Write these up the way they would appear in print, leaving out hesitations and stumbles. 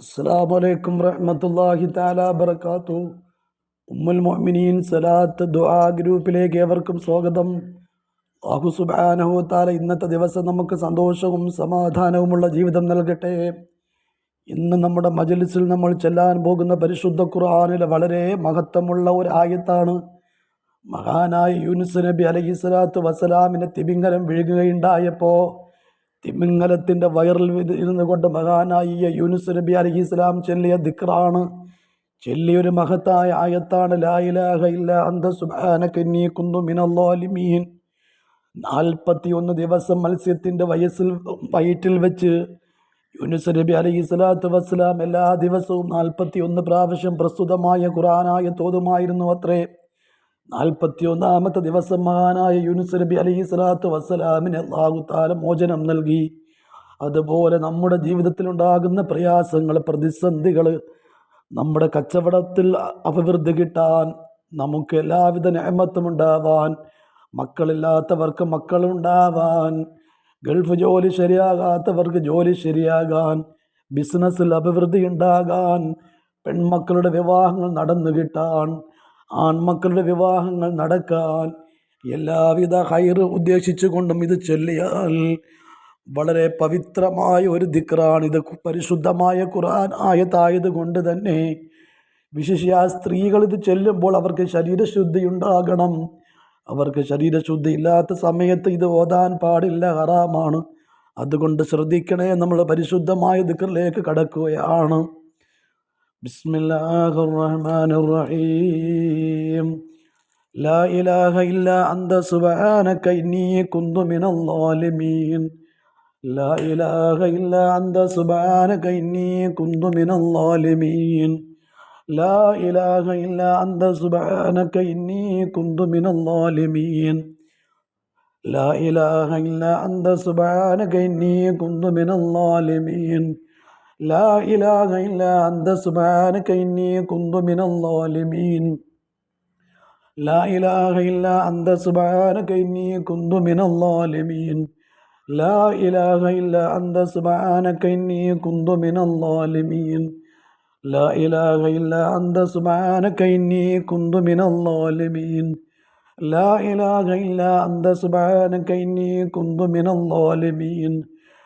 അസ്സലാമു അലൈക്കും റഹ്മത്തുള്ളാഹി തആല ബറകാത്തു. ഉമ്മുൽ മുഅ്മിനീൻ സലാത്ത് ദുആ ഗ്രൂപ്പിലേക്ക് ഏവർക്കും സ്വാഗതം. അല്ലാഹു സുബ്ഹാനഹു വ തആല ഇന്നത്തെ ദിവസം നമുക്ക് സന്തോഷവും സമാധാനവുമുള്ള ജീവിതം നൽകട്ടെ. ഇന്ന് നമ്മുടെ മജ്ലിസിൽ നമ്മൾ ചെല്ലാൻ പോകുന്ന പരിശുദ്ധ ഖുർആനിലെ വളരെ മഹത്വമുള്ള ഒരു ആയത്താണ്. മഹാനായ യൂനുസ് നബി അലൈഹിസ്സലാത്തു വസ്സലാമിനെ തിമിംഗലം വിഴുങ്ങുകയുണ്ടായപ്പോൾ തിമിംഗലത്തിൻ്റെ വയറിൽ ഇരുന്നു കൊണ്ട് മഹാനായ യൂനുസ് നബി അലൈഹിസ്സലാം ചൊല്ലിയ ദിക്റാണ്, ചൊല്ലിയൊരു മഹത്തായ ആയത്താണ് ലാ ഇലാഹ ഇല്ല അന്ത സുബ്ഹാനക ഇന്നി കുന്തു മിനൽ ളാലിമീൻ. 41 ദിവസം മത്സ്യത്തിൻ്റെ വയറ്റിൽ വെച്ച് യൂനുസ് നബി അലൈഹിസ്സലാത്തു വസ്സലാം എല്ലാ ദിവസവും 41 പ്രാവശ്യം പ്രസ്തുതമായ ഖുർആനായ തോതുമായിരുന്നു അത്രേ. 41ാമത്തെ ദിവസം മഹാനായ യൂനുസ് നബി അലൈഹിസ്സലാത്തു വസ്സലാമിന് അല്ലാഹു തആല മോചനം നൽകി. അതുപോലെ നമ്മുടെ ജീവിതത്തിലുണ്ടാകുന്ന പ്രയാസങ്ങൾ, പ്രതിസന്ധികൾ, നമ്മുടെ കച്ചവടത്തിൽ അഭിവൃദ്ധി കിട്ടാൻ, നമുക്ക് എല്ലാവിധ നിഅമത്തും ഉണ്ടാവാൻ, മക്കളില്ലാത്തവർക്ക് മക്കളുണ്ടാവാൻ, ഗൾഫ് ജോലി ശരിയാകാത്തവർക്ക് ജോലി ശരിയാകാൻ, ബിസിനസ്സിൽ അഭിവൃദ്ധി ഉണ്ടാകാൻ, പെൺമക്കളുടെ വിവാഹങ്ങൾ നടന്നു കിട്ടാൻ, ആൺമക്കളുടെ വിവാഹങ്ങൾ നടക്കാൻ, എല്ലാവിധ ഹൈറ് ഉദ്ദേശിച്ചുകൊണ്ടും ഇത് ചൊല്ലിയാൽ വളരെ പവിത്രമായ ഒരു ദിക്റാണ്. ഇത് പരിശുദ്ധമായ ഖുർആൻ ആയത്തായത് കൊണ്ട് തന്നെ വിശേഷിച്ച് സ്ത്രീകൾ ഇത് ചൊല്ലുമ്പോൾ അവർക്ക് ശരീരശുദ്ധി ഉണ്ടാകണം. അവർക്ക് ശരീരശുദ്ധി ഇല്ലാത്ത സമയത്ത് ഇത് ഓതാൻ പാടില്ല, ഹറാമാണ്. അതുകൊണ്ട് ശ്രദ്ധിക്കണേ. നമ്മൾ പരിശുദ്ധമായ ദിക്റിലേക്ക് കടക്കുകയാണ്. ബിസ്മില്ലാഹിർ റഹ്മാനിർ റഹീം. ലാ ഇലാഹ ഇല്ലാ അന്ത സുബ്ഹാനക ഇന്നി കുന്തു മിനൽ ളാലിമീൻ. ലാ ഇലാഹ ഇല്ലാ അന്ത സുബ്ഹാനക ഇന്നി കുന്തു മിനൽ ളാലിമീൻ. ലാ ഇലാഹ ഇല്ലാ അന്ത സുബ്ഹാനക ഇന്നി കുന്തു മിനൽ ളാലിമീൻ. ലാ ഇലാഹ ഇല്ലാ അന്ത സുബ്ഹാനക ഇന്നി കുന്തു മിനൽ ളാലിമീൻ. ലാ ഇലാഹ ഇല്ലാ അന്ത സുബ്ഹാനക ഇന്നി കുന്തു മിനൽ ളാലിമീൻ. ലാ ഇലാഹ ഇല്ലാ അന്ത സുബ്ഹാനക ഇന്നി കുന്തു മിനൽ ളാലിമീൻ. ലാ ഇലാഹ ഇല്ലാ അന്ത സുബ്ഹാനക ഇന്നി കുന്തു മിനൽ ളാലിമീൻ. ലാ ഇലാഹ ഇല്ലാ അന്ത സുബ്ഹാനക ഇന്നി കുന്തു മിനൽ ളാലിമീൻ. ലാ ഇലാഹ ഇല്ലാ അന്ത സുബ്ഹാനക ഇന്നി കുന്തു മിനൽ ളാലിമീൻ.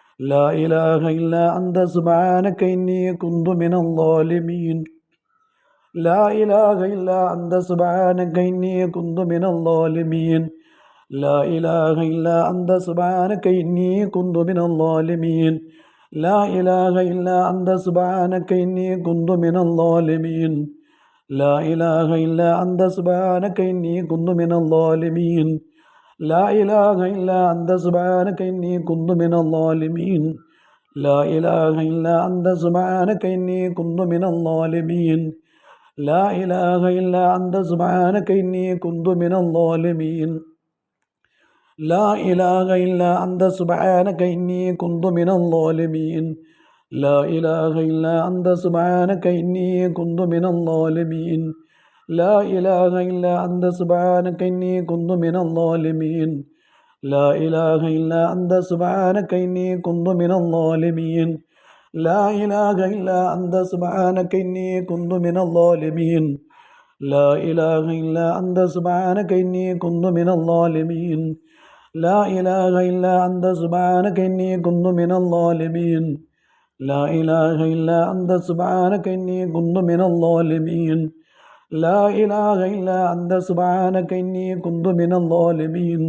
ലാ ഇലാഹ ഇല്ലാ അന്ത സുബ്ഹാനക ഇന്നി കുന്തു മിനൽ ളാലിമീൻ. ലാ ഇലാഹ ഇല്ലാ അന്ത സുബ്ഹാനക ഇന്നി കുന്തു മിനൽ ളാലിമീൻ. ലാ ഇലാഹ ഇല്ലാ അന്ത സുബ്ഹാനക ഇന്നി കുന്തു മിനൽ ളാലിമീൻ. ലാ ഇലാഹ ഇല്ലാ അന്ത സുബ്ഹാനക ഇന്നി കുന്തു മിനൽ ളാലിമീൻ. ലാ ഇലാഹ ഇല്ലാ അന്ത സുബ്ഹാനക ഇന്നി കുന്തു മിനൽ ളാലിമീൻ. ലാ ഇലാഹ ഇല്ലാ അന്ത സുബ്ഹാനക ഇന്നി കുന്തു മിനൽ ളാലിമീൻ. ലാ ഇലാഹ ഇല്ലാ അന്ത സുബ്ഹാനക ഇന്നി കുന്തു മിനൽ ളാലിമീൻ. ലാ ഇലാഹ ഇല്ലാ അന്ത സുബ്ഹാനക ഇന്നി കുന്തു മിനൽ ളാലിമീൻ. ലാ ഇലാഹ ഇല്ലാ അന്ത സുബ്ഹാനക ഇന്നി കുന്തു മിനൽ ളാലിമീൻ. ലാ ഇലാഹ ഇല്ലാ അന്ത സുബ്ഹാനക ഇന്നി കുന്തു മിനൽ ളാലിമീൻ. ലാ ഇലാഹ ഇല്ലാ അന്ത സുബ്ഹാനക ഇന്നി കുന്തു മിനൽ ളാലിമീൻ. ലാ ഇലാഹ ഇല്ലാ അന്ത സുബ്ഹാനക ഇന്നി കുന്തു മിനൽ ളാലിമീൻ. ലാ ഇലാഹ ഇല്ലാ അന്ത സുബ്ഹാനക ഇന്നി കുന്തു മിനൽ ളാലിമീൻ. ലാ ഇലാഹ ഇല്ലാ അന്ത സുബ്ഹാനക ഇന്നി കുന്തു മിനൽ ളാലിമീൻ. ലാ ഇലാഹ ഇല്ലാ അന്ത സുബ്ഹാനക ഇന്നി കുന്തു മിനൽ ളാലിമീൻ. ലാ ഇലാഹ ഇല്ലാ അന്ത സുബ്ഹാനക ഇന്നി കുന്തു മിനൽ ളാലിമീൻ.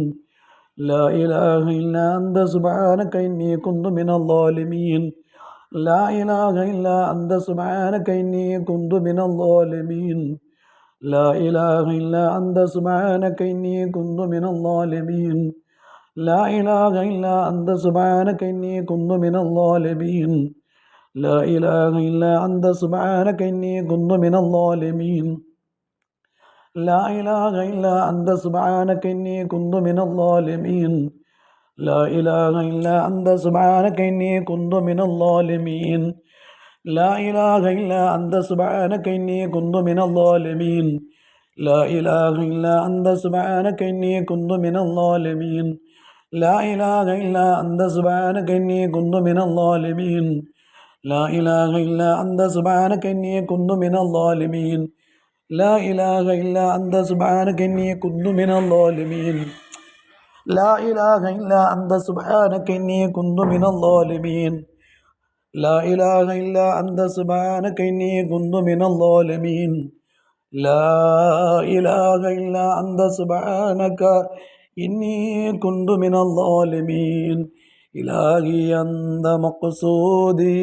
ലാ ഇലാഹ ഇല്ലാ അന്ത സുബ്ഹാനക ഇന്നി കുന്തു മിനൽ ളാലിമീൻ. ലാ ഇലാഹ ഇല്ലാ അന്ത സുബ്ഹാനക ഇന്നി കുന്തു മിനൽ ളാലിമീൻ. ലാ ഇലാഹ ഇല്ലാ അന്ത സുബ്ഹാനക ഇന്നി കുന്തു മിനൽ ളാലിമീൻ. ലാ ഇലാഹ ഇല്ലാ അന്ത സുബ്ഹാനക ഇന്നി കുന്തു മിനൽ ളാലിമീൻ. ലാ ഇലാഹ ഇല്ലാ അന്ത സുബ്ഹാനക ഇന്നി കുന്തു മിനൽ ളാലിമീൻ. ലാ ഇലാഹ ഇല്ലാ അന്ത സുബ്ഹാനക ഇന്നി കുന്തു മിനൽ ളാലിമീൻ. ലാ ഇലാഹ ഇല്ലാ അന്ത സുബ്ഹാനക ഇന്നി കുന്തു മിനൽ ളാലിമീൻ. ലാ ഇലാഹ ഇല്ലാ അന്ത സുബ്ഹാനക ഇന്നി കുന്തു മിനൽ ളാലിമീൻ. ലാ ഇലാഹ ഇല്ലാ അന്ത സുബ്ഹാനക ഇന്നി കുന്തു മിനൽ ളാലിമീൻ. ലാ ഇലാഹ ഇല്ലാ അന്ത സുബ്ഹാനക ഇന്നി കുന്തു മിനൽ ളാലിമീൻ. ലാ ഇലാഹ ഇല്ലാ അന്ത സുബ്ഹാനക ഇന്നി കുന്തു മിനൽ ളാലിമീൻ. لا إله إلا أنت سبحانك إني كنت من الظالمين لا إله إلا أنت سبحانك إني كنت من الظالمين لا إله إلا أنت سبحانك إني كنت من الظالمين لا إله إلا أنت سبحانك إني كنت من الظالمين لا إله إلا أنت سبحانك إني كنت من الظالمين إلهي أنت مقصودي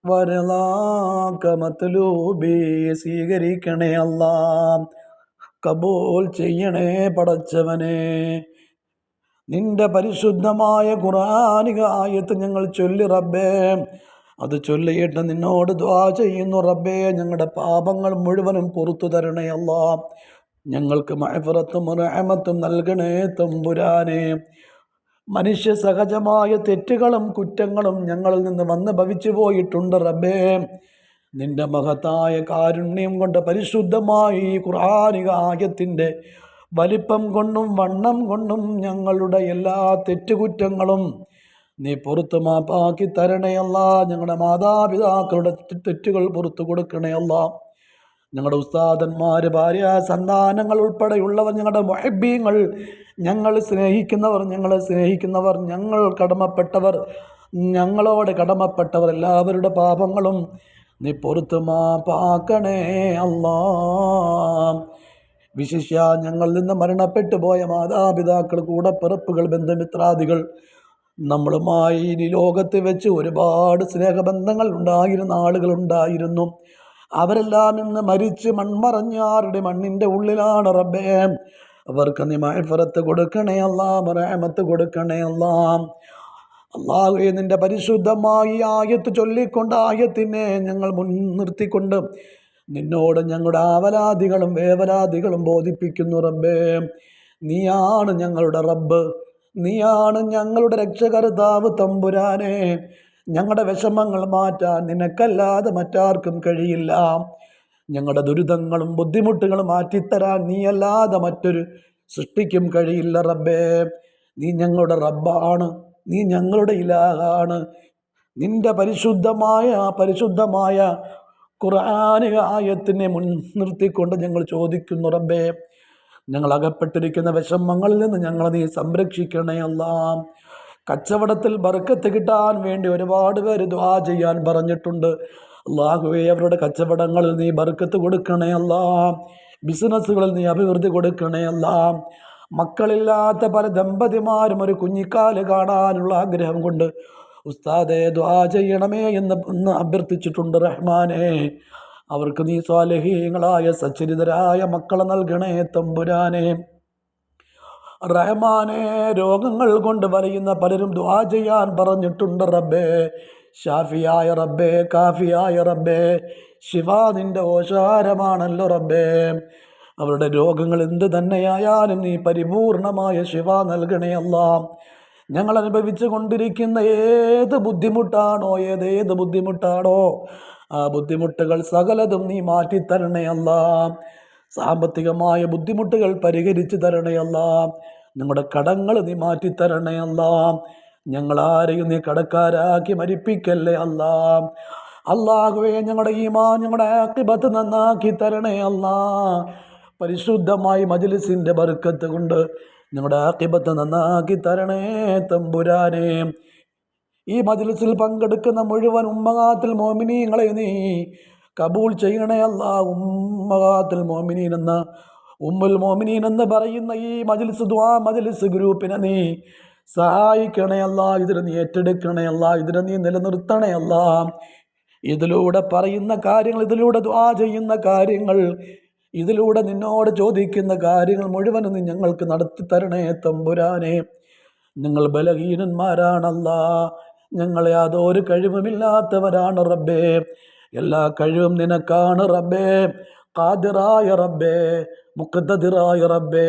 വരലാക്ക മത്ലൂബി സ്വീകരിക്കണേ അല്ലാ കബൂൽ ചെയ്യണേ പടച്ചവനെ നിന്റെ പരിശുദ്ധമായ ഖുർആനിക ആയത്ത് ഞങ്ങൾ ചൊല്ലി റബ്ബേ അത് ചൊല്ലിയിട്ട് നിന്നോട് ദുആ ചെയ്യുന്നു റബ്ബേ ഞങ്ങളുടെ പാപങ്ങൾ മുഴുവനും പുറത്തു തരണേ അല്ലാ ഞങ്ങൾക്ക് മഅ്ഫിറത്തും റഹ്മത്തും നൽകണേ തമ്പുരാനെ മനുഷ്യ സഹജമായ തെറ്റുകളും കുറ്റങ്ങളും ഞങ്ങളിൽ നിന്ന് വന്ന് ഭവിച്ചു പോയിട്ടുണ്ട് റബ്ബേ നിന്റെ മഹത്തായ കാരുണ്യം കൊണ്ട് പരിശുദ്ധമായി ഈ ഖുർആനിക ആയത്തിൻ്റെ വലിപ്പം കൊണ്ടും വണ്ണം കൊണ്ടും ഞങ്ങളുടെ എല്ലാ തെറ്റുകുറ്റങ്ങളും നീ പുറത്തു മാപ്പാക്കി തരണയല്ല ഞങ്ങളുടെ മാതാപിതാക്കളുടെ തെറ്റുകൾ പുറത്തു കൊടുക്കണയല്ല ഞങ്ങളുടെ ഉസ്താദന്മാർ ഭാര്യ സന്താനങ്ങൾ ഉൾപ്പെടെയുള്ളവർ ഞങ്ങളുടെ മുഹബ്ബീങ്ങൾ ഞങ്ങളെ സ്നേഹിക്കുന്നവർ ഞങ്ങൾ കടമപ്പെട്ടവർ ഞങ്ങളോട് കടമപ്പെട്ടവർ എല്ലാവരുടെ പാപങ്ങളും നീ പുറത്തു മാപ്പാക്കണേ അല്ലാ വിശിഷ്യ ഞങ്ങളിൽ നിന്ന് മരണപ്പെട്ടു പോയ മാതാപിതാക്കൾ കൂടപ്പിറപ്പുകൾ ബന്ധുമിത്രാദികൾ നമ്മളുമായി ഈ ലോകത്ത് വെച്ച് ഒരുപാട് സ്നേഹബന്ധങ്ങൾ ഉണ്ടായിരുന്ന ആളുകളുണ്ടായിരുന്നു അവരെല്ലാം ഇന്ന് മരിച്ച് മൺമറഞ്ഞാരുടെ മണ്ണിൻ്റെ ഉള്ളിലാണ് റബ്ബേ അവർക്ക് നീ മഅ്ഫിറത്ത് കൊടുക്കണേ അല്ലാ റഹ്മത്ത് കൊടുക്കണേ അല്ലാ അല്ലാഹുവേ നിന്റെ പരിശുദ്ധമായി ആയത്ത് ചൊല്ലിക്കൊണ്ട് ആയത്തിനെ ഞങ്ങൾ മുൻനിർത്തിക്കൊണ്ട് നിന്നോട് ഞങ്ങളുടെ ആവലാദികളും വേവലാദികളും ബോധിപ്പിക്കുന്നു റബ്ബേ നീയാണ് ഞങ്ങളുടെ റബ്ബ് നീയാണ് ഞങ്ങളുടെ രക്ഷകർത്താവ് തമ്പുരാനെ ഞങ്ങളുടെ വിഷമങ്ങൾ മാറ്റാൻ നിനക്കല്ലാതെ മറ്റാർക്കും കഴിയില്ല ഞങ്ങളുടെ ദുരിതങ്ങളും ബുദ്ധിമുട്ടുകളും മാറ്റിത്തരാൻ നീയല്ലാതെ മറ്റൊരു സൃഷ്ടിക്കും കഴിയില്ല റബ്ബേ നീ ഞങ്ങളുടെ റബ്ബാണ് നീ ഞങ്ങളുടെ ഇലാഹാണ് നിന്റെ പരിശുദ്ധമായ ഖുർആനിക ആയത്തിനെ മുൻനിർത്തിക്കൊണ്ട് ഞങ്ങൾ ചോദിക്കുന്നു റബ്ബേ ഞങ്ങൾ അകപ്പെട്ടിരിക്കുന്ന വിഷമങ്ങളിൽ നിന്ന് ഞങ്ങളെ നീ സംരക്ഷിക്കണേ അല്ലാ കച്ചവടത്തിൽ ബർക്കത്ത് കിട്ടാൻ വേണ്ടി ഒരുപാട് പേര് ദുആ ചെയ്യാൻ പറഞ്ഞിട്ടുണ്ട് അല്ലാഹുവേ അവരുടെ കച്ചവടങ്ങളിൽ നീ ബർക്കത്ത് കൊടുക്കണേ അല്ലാ ബിസിനസ്സുകളിൽ നീ അഭിവൃദ്ധി കൊടുക്കണേ അല്ലാ മക്കളില്ലാത്ത പല ദമ്പതിമാരും ഒരു കുഞ്ഞിക്കാല് കാണാനുള്ള ആഗ്രഹം കൊണ്ട് ഉസ്താദേ ദുആ ചെയ്യണമേ എന്ന് അഭ്യർത്ഥിച്ചിട്ടുണ്ട് റഹ്മാനെ അവർക്ക് നീ സ്വാലിഹീങ്ങളായ സച്ചരിതരായ മക്കളെ നൽകണേ തമ്പുരാനെ റഹ്മാനെ രോഗങ്ങൾ കൊണ്ട് വലയുന്ന പലരും ദുആ ചെയ്യാൻ പറഞ്ഞിട്ടുണ്ട് റബ്ബേ ഷാഫിയായ റബ്ബേ കാഫിയായ റബ്ബേ ശിഫ നിന്റെ ഓശാരമാണല്ലോ റബ്ബേ അവരുടെ രോഗങ്ങൾ എന്ത് തന്നെയായാലും നീ പരിപൂർണമായ ശിഫ നൽകണേ അല്ലാ ഞങ്ങൾ അനുഭവിച്ചു കൊണ്ടിരിക്കുന്ന ഏത് ബുദ്ധിമുട്ടാണോ ആ ബുദ്ധിമുട്ടുകൾ സകലതും നീ മാറ്റിത്തരണേ അല്ലാ സാമ്പത്തികമായ ബുദ്ധിമുട്ടുകൾ പരിഹരിച്ചു തരണേ അല്ലാ ഞങ്ങളുടെ കടങ്ങൾ നീ മാറ്റിത്തരണേ അല്ലാ ഞങ്ങളാരെയും നീ കടക്കാരാക്കി മരിപ്പിക്കല്ലേ അല്ലാ അല്ലാഹുവേ ഞങ്ങളുടെ ഈമാൻ ഞങ്ങളുടെ ആഖിബത്ത് നന്നാക്കി തരണേ അല്ലാ പരിശുദ്ധമായി മജ്ലിസിൻ്റെ ബർക്കത്ത് കൊണ്ട് ഞങ്ങളുടെ ആഖിബത്ത് നന്നാക്കി തരണേ തമ്പുരാനെ ഈ മജ്ലിസിൽ പങ്കെടുക്കുന്ന മുഴുവൻ ഉമ്മഹാത്തുൽ മോമിനീങ്ങളെ നീ കബൂൾ ചെയ്യണേ അല്ലാ ഉമ്മഹാത്തുൽ മോമിനീൻ എന്ന ഉമ്മുൽ മോമിനീൻ എന്ന് പറയുന്ന ഈ ദുആ മജ്ലിസ് ഗ്രൂപ്പിനെ നീ സഹായിക്കണേ അല്ലാ ഇതിനെ നീ ഏറ്റെടുക്കണേ അല്ലാ ഇതിനെ നീ നിലനിർത്തണേ അല്ലാ ഇതിലൂടെ പറയുന്ന കാര്യങ്ങൾ ഇതിലൂടെ ദുആ ചെയ്യുന്ന കാര്യങ്ങൾ ഇതിലൂടെ നിന്നോട് ചോദിക്കുന്ന കാര്യങ്ങൾ മുഴുവനും നീ ഞങ്ങൾക്ക് നടത്തി തരണേ തമ്പുരാനെ ഞങ്ങൾ ബലഹീനന്മാരാണല്ലാ ഞങ്ങളെ യാതൊരു കഴിവുമില്ലാത്തവരാണ് റബ്ബേ എല്ലാ കഴിവും നിനക്കാണ് റബ്ബേ ഖാദിറായ റബ്ബേ മുഖ്തദിറായ റബ്ബേ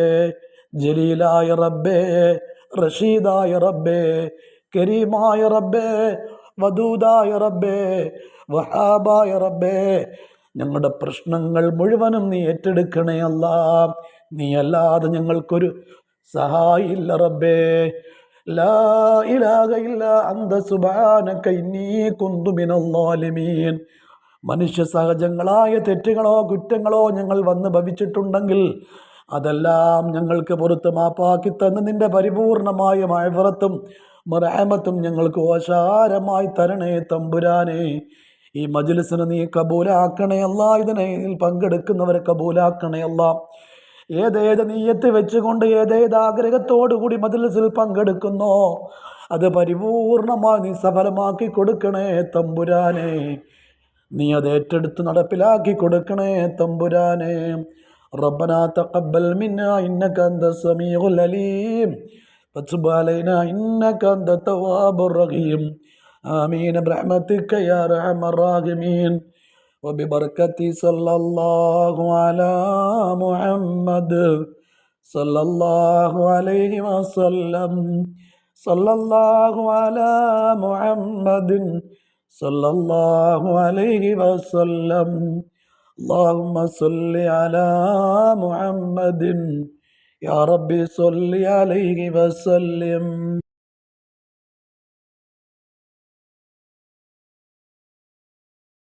ജലീലായ റബ്ബേ റഷീദായ റബ്ബേ കരീമായ റബ്ബേ വദൂദായ റബ്ബേ വഹാബായ റബ്ബേ ഞങ്ങളുടെ പ്രശ്നങ്ങൾ മുഴുവനും നീ ഏറ്റെടുക്കണേ അല്ലാ നീ അല്ലാതെ ഞങ്ങൾക്കൊരു സഹായില്ല റബ്ബേ ലാ ഇലാഹ ഇല്ലാ അന്ത സുബ്ഹാനക ഇന്നീ കുന്തു മിനൽ ളാലിമീൻ. മനുഷ്യ സഹജങ്ങളായ തെറ്റുകളോ കുറ്റങ്ങളോ ഞങ്ങൾ വന്ന് ഭവിച്ചിട്ടുണ്ടെങ്കിൽ അതെല്ലാം ഞങ്ങൾക്ക് പുറത്ത് മാപ്പാക്കി തന്ന് നിന്റെ പരിപൂർണമായ മഅ്ഫിറത്തും റഹ്മത്തും ഞങ്ങൾക്ക് ഓശാരമായി തരണേ തമ്പുരാനെ. ഈ മജ്ലിസിനെ നീ കബൂലാക്കണേ അല്ലാ. ഇതിൽ പങ്കെടുക്കുന്നവരെ കബൂലാക്കണേ അല്ലാ. ഏതേത് നീയത്ത് വെച്ചുകൊണ്ട് ഏതേത് ആഗ്രഹത്തോടു കൂടി മജ്ലിസിൽ പങ്കെടുക്കുന്നോ അത് പരിപൂർണമായി നീ സഫലമാക്കി കൊടുക്കണേ തമ്പുരാനെ. നീ അത് ഏറ്റെടുത്ത് നടപ്പിലാക്കി കൊടുക്കണേ തമ്പുരാനെ. റബ്ബനാ തഖബ്ബൽ മിന്നാ ഇന്നക അൻതസ് സമീഉൽ അലീം വതുബ് അലൈനാ ഇന്നക അൻതത് തവ്വാബുർ റഹീം. ആമീൻ ബിറഹ്മതിക യാ അർഹമർ റഹീമീൻ. وببركة صلى الله على محمد صلى الله عليه وسلم. صلى الله على محمد صلى الله عليه وسلم. اللهم صل على محمد يا ربي صل عليه وسلم.